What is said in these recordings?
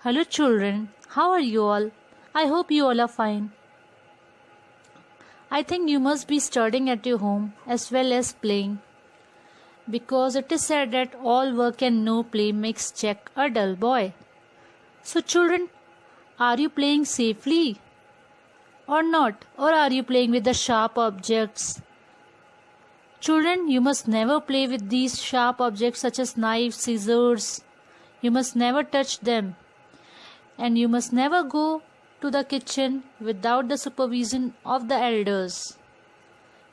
Hello children, how are you all? I hope you all are fine. I think you must be studying at your home as well as playing, because it is said that all work and no play makes Jack a dull boy. So children, are you playing safely or not? Or are you playing with the sharp objects? Children, you must never play with these sharp objects such as knives, scissors. You must never touch them. And you must never go to the kitchen without the supervision of the elders.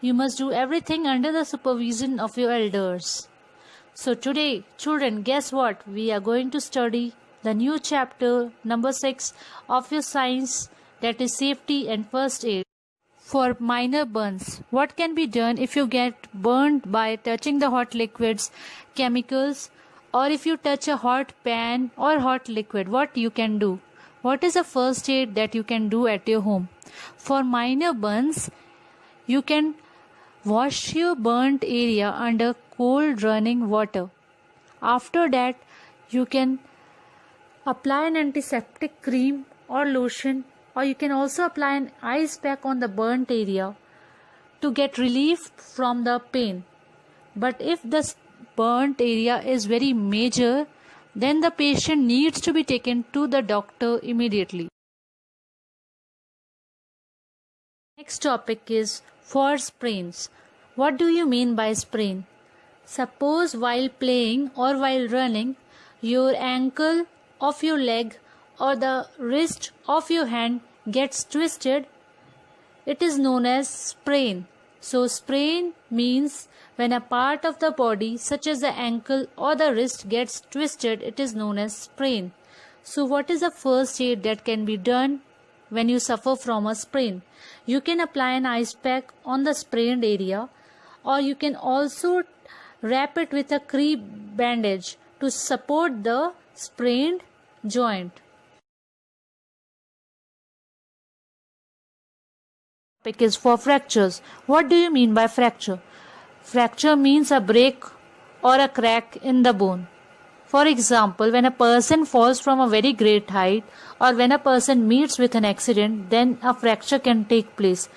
You must do everything under the supervision of your elders. So today, children, guess what? We are going to study the new chapter number 6 of your science, that is safety and first aid. For minor burns, what can be done if you get burned by touching the hot liquids, chemicals, or if you touch a hot pan or hot liquid? What you can do? What is the first aid that you can do at your home? For minor burns, you can wash your burnt area under cold running water. After that, you can apply an antiseptic cream or lotion, or you can also apply an ice pack on the burnt area to get relief from the pain. But if the burnt area is very major, then the patient needs to be taken to the doctor immediately. Next topic is for sprains. What do you mean by sprain? Suppose while playing or while running, your ankle of your leg or the wrist of your hand gets twisted. It is known as sprain. So sprain means when a part of the body such as the ankle or the wrist gets twisted, it is known as sprain. So what is the first aid that can be done when you suffer from a sprain? You can apply an ice pack on the sprained area, or you can also wrap it with a crepe bandage to support the sprained joint. Topic is for fractures. What do you mean by fracture? Fracture means a break or a crack in the bone. For example, when a person falls from a very great height or when a person meets with an accident, then a fracture can take place.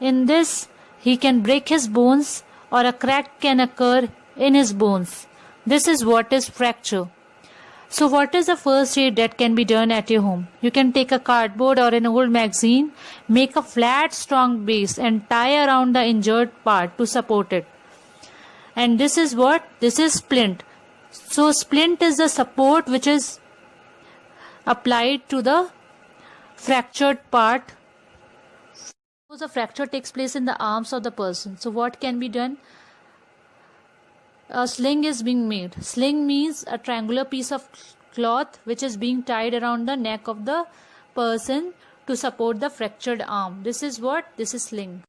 In this, he can break his bones or a crack can occur in his bones. This is what is fracture. So what is the first aid that can be done at your home? You can take a cardboard or an old magazine, make a flat strong base and tie around the injured part to support it. And this is what? This is splint. So splint is the support which is applied to the fractured part. Suppose a fracture takes place in the arms of the person. So what can be done? A sling is being made. Sling means a triangular piece of cloth which is being tied around the neck of the person to support the fractured arm. This is what? This is sling.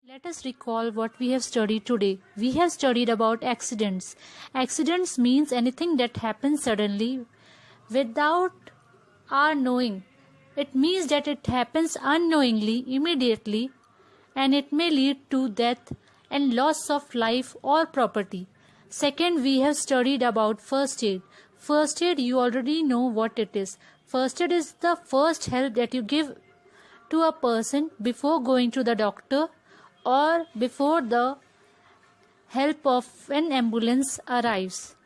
Let us recall what we have studied today. We have studied about accidents. Accidents means anything that happens suddenly without our knowing. It means that it happens unknowingly, immediately, and it may lead to death and loss of life or property. Second, we have studied about first aid. First aid, you already know what it is. First aid is the first help that you give to a person before going to the doctor or before the help of an ambulance arrives.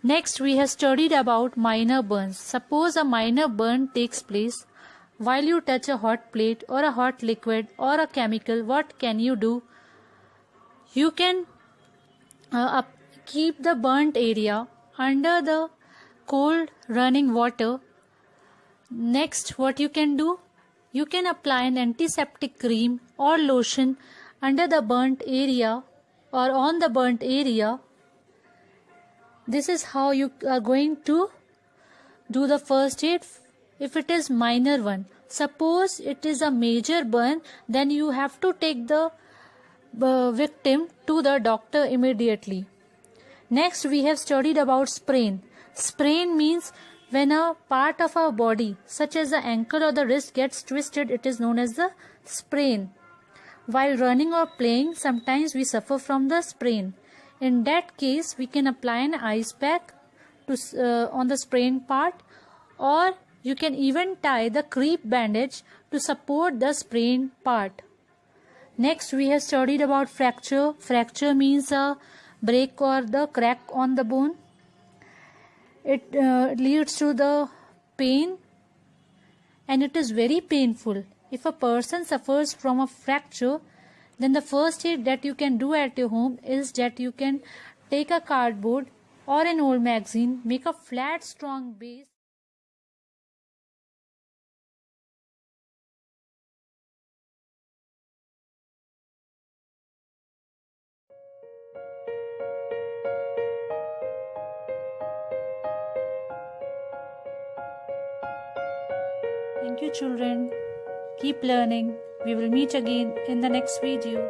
Next, we have studied about minor burns. Suppose a minor burn takes place while you touch a hot plate or a hot liquid or a chemical. What can you do? You can keep the burnt area under the cold running water. Next, what you can do? You can apply an antiseptic cream or lotion under the burnt area or on the burnt area. This is how you are going to do the first aid if it is minor one. Suppose it is a major burn, then you have to take the victim to the doctor immediately. Next, we have studied about sprain. Sprain means when a part of our body, such as the ankle or the wrist, gets twisted, it is known as the sprain. While running or playing, sometimes we suffer from the sprain. In that case, we can apply an ice pack on the sprained part, or you can even tie the crepe bandage to support the sprained part. Next, we have studied about fracture. Fracture means a break or the crack on the bone. It leads to the pain, and it is very painful. If a person suffers from a fracture, then the first aid that you can do at your home is that you can take a cardboard or an old magazine, make a flat strong base. Thank you, children. Keep learning. We will meet again in the next video.